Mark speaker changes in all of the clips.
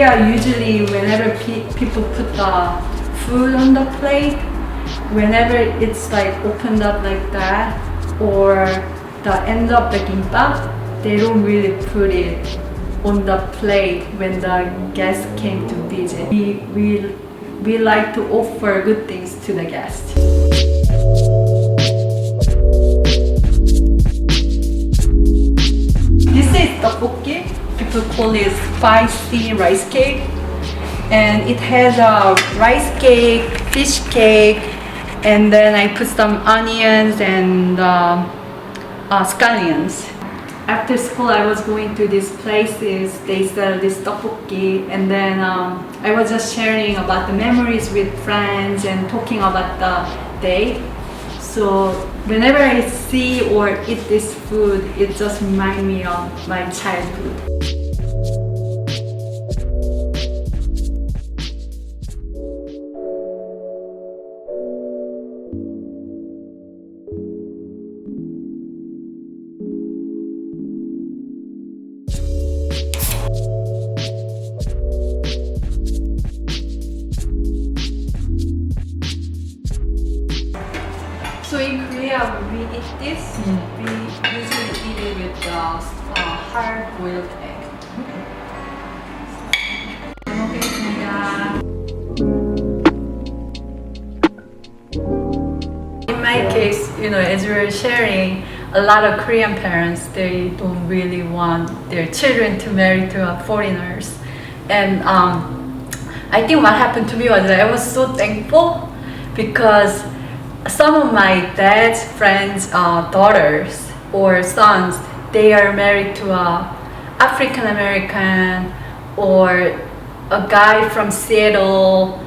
Speaker 1: Korea, usually whenever people put the food on the plate, whenever it's like opened up like that, or the end of the kimbap, they don't really put it on the plate when the guests came to visit. We like to offer good things to the guests. This is tteokbokki. People call it spicy rice cake, and it has a rice cake, fish cake, and then I put some onions and scallions. After school, I was going to these places. They sell this tteokbokki, and then I was just sharing about the memories with friends and talking about the day. So whenever I see or eat this food, it just reminds me of my childhood. So in Korea, when we eat this, we usually eat it with hard-boiled egg. 잘 먹겠습니다. In my case, as we were sharing, a lot of Korean parents, they don't really want their children to marry to foreigners. And I think what happened to me was that I was so thankful because some of my dad's friends' daughters or sons, they are married to a African American or a guy from Seattle.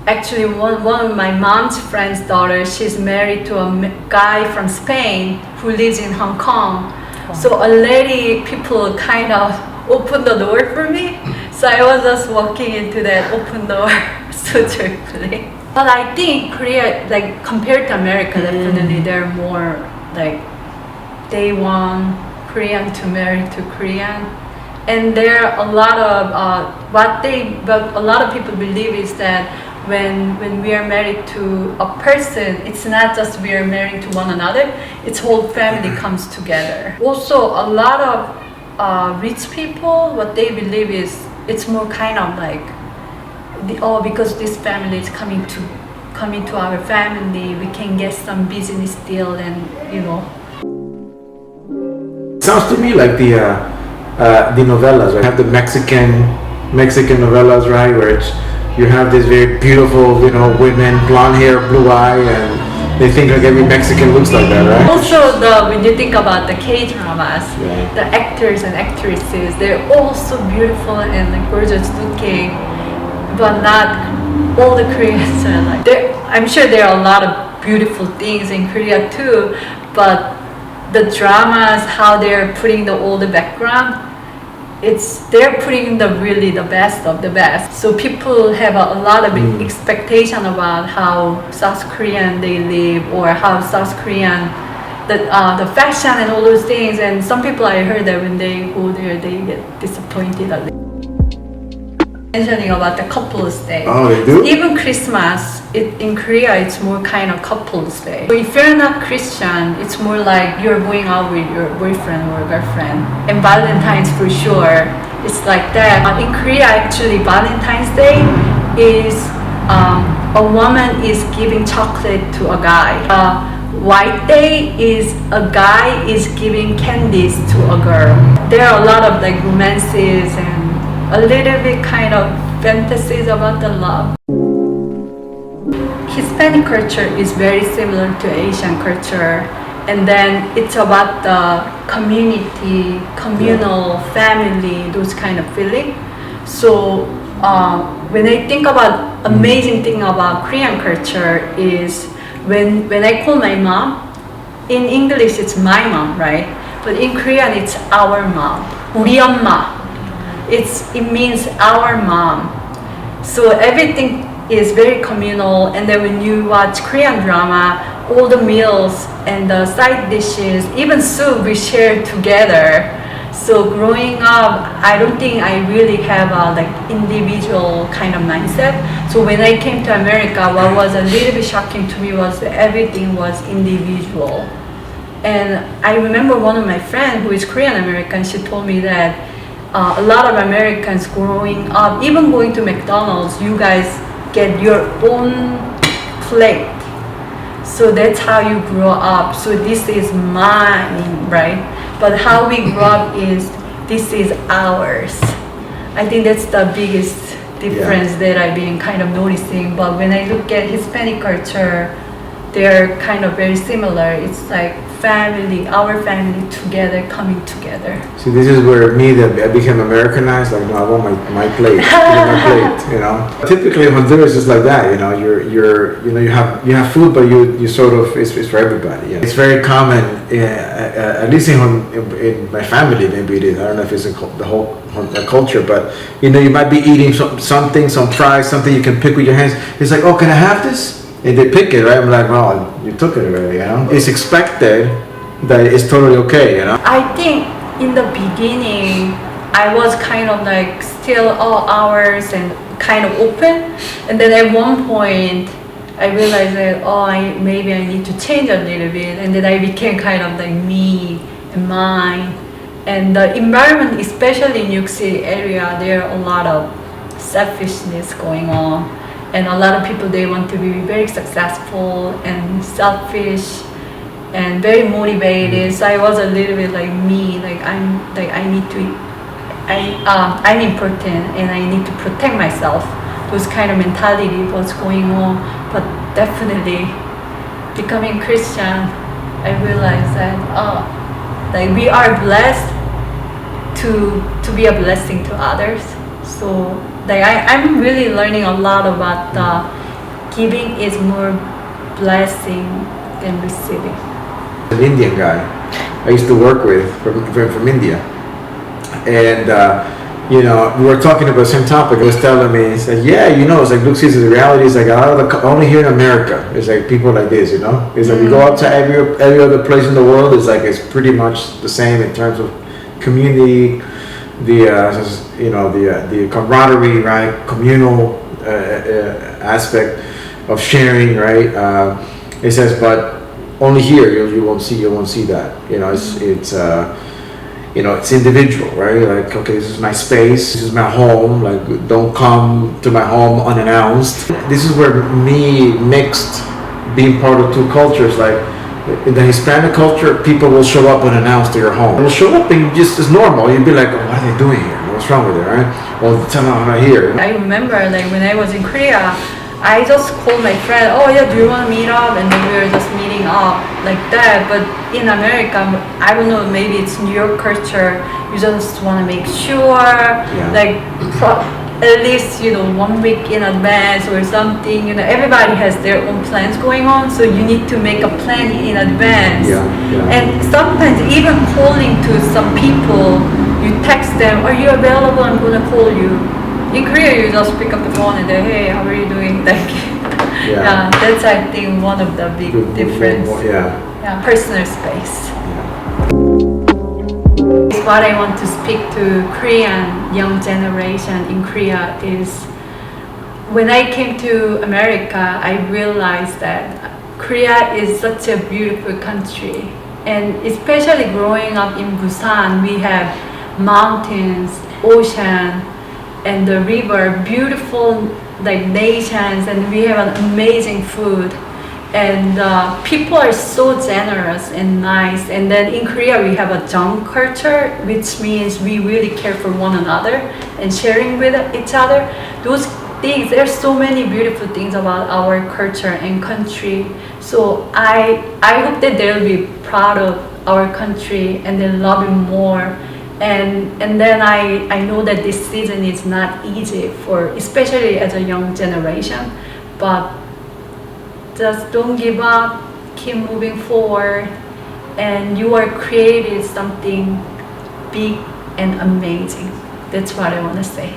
Speaker 1: Actually, one of my mom's friend's daughters, she's married to a guy from Spain who lives in Hong Kong. So already people kind of opened the door for me. So I was just walking into that open door so joyfully. But I think Korea, like compared to America, definitely they're more like they want Korean to marry to Korean, and there are a lot of what a lot of people believe is that when we are married to a person, it's not just we are married to one another; it's whole family comes together. Also, a lot of rich people, what they believe is it's more kind of like. Because this family is coming to our family, we can get some business deal, and
Speaker 2: Sounds to me like the novellas, right? Have the Mexican novellas, right? Where you have these very beautiful, women, blonde hair, blue eye, and they think like every Mexican looks like that, right?
Speaker 1: Also, when you think about the K-dramas, the actors and actresses, they're all so beautiful and gorgeous looking. But not all the Koreans are like. I'm sure there are a lot of beautiful things in Korea too, but the dramas, how they're putting all the background, they're putting really the best of the best. So people have a lot of expectation about how South Korean they live, or how South Korean the fashion and all those things. And some people, I heard that when they go there, they get disappointed a little. Mentioning about the couples day.
Speaker 2: Oh, they do?
Speaker 1: Even Christmas, in Korea, it's more kind of couples day. So if you're not Christian, it's more like you're going out with your boyfriend or girlfriend. And Valentine's for sure, it's like that. In Korea, actually, Valentine's Day is a woman is giving chocolate to a guy. White Day is a guy is giving candies to a girl. There are a lot of like romances and a little bit kind of fantasies about the love. Hispanic culture is very similar to Asian culture, and then it's about the community, communal, family, those kind of feeling. So when I think about amazing thing about Korean culture is when I call my mom, in English it's my mom, right? But in Korean it's our mom, 우리 엄마. It means our mom. So everything is very communal, and then when you watch Korean drama, all the meals and the side dishes, even soup we share together. So growing up, I don't think I really have a like individual kind of mindset. So when I came to America, what was a little bit shocking to me was that everything was individual. And I remember one of my friends who is Korean American, she told me that a lot of Americans growing up, even going to McDonald's, you guys get your own plate. So that's how you grow up. So this is mine, right? But how we grow up is this is ours. I think that's the biggest difference that I've been kind of noticing. But when I look at Hispanic culture, they're kind of very similar. It's like family, our family together, coming together.
Speaker 2: See, this is where I became Americanized. Like, no, I want my plate, my plate. You know, typically Honduras is like that. You know, you have food, but you sort of it's for everybody. You know? It's very common, at least in my family. Maybe it is. I don't know if it's the whole culture, but you know, you might be eating something, some fries, something you can pick with your hands. It's like, oh, can I have this? And they pick it, right? I'm like, well, you took it already, you know? It's expected that it's totally okay, you know?
Speaker 1: I think in the beginning, I was kind of like still all hours and kind of open. And then at one point, I realized that, maybe I need to change a little bit. And then I became kind of like me and mine. And the environment, especially in New York City area, there are a lot of selfishness going on. And a lot of people, they want to be very successful and selfish and very motivated. So I was a little bit like me, like I'm important and I need to protect myself. Those kind of mentality was going on. But definitely becoming Christian, I realized that like we are blessed to be a blessing to others. So like I'm really learning a lot about giving is more blessing than receiving.
Speaker 2: An Indian guy I used to work with from India, and you know, we were talking about the same topic. He was telling me, he said, yeah, you know, it's like, look, see, the reality is like a lot of only here in America, it's like people like this, you know? It's like you go out to every other place in the world, it's like it's pretty much the same in terms of community, the camaraderie, right, communal aspect of sharing, right. It says, but only here you won't see that. You know, it's individual, right? Like, okay, this is my space, this is my home. Like, don't come to my home unannounced. This is where me mixed, being part of two cultures, like. In the Hispanic culture, people will show up unannounced to your home. They'll show up and just as normal. You'd be like, oh, what are they doing here? What's wrong with it, right? Well, tell them I'm not here.
Speaker 1: I remember, like, when I was in Korea, I just called my friend, oh yeah, do you want to meet up? And then we were just meeting up like that. But in America, I don't know, maybe it's New York culture, you just want to make sure, like, at least, 1 week in advance or something. Everybody has their own plans going on, so you need to make a plan in advance. And sometimes even calling to some people, you text them, are you available? I'm gonna call you. In Korea, you just pick up the phone and say, hey, how are you doing? Like, that's, I think, one of the big difference. Personal space. What I want to speak to Korean young generation in Korea is, when I came to America, I realized that Korea is such a beautiful country. And especially growing up in Busan, we have mountains, ocean, and the river, beautiful like nations, and we have an amazing food. And people are so generous and nice. And then in Korea, we have a jung culture, which means we really care for one another and sharing with each other. Those things, there's so many beautiful things about our culture and country. So I hope that they'll be proud of our country and they'll love it more. And then I know that this season is not easy for, especially as a young generation, but just don't give up, keep moving forward, and you are created something big and amazing. That's what I want to say.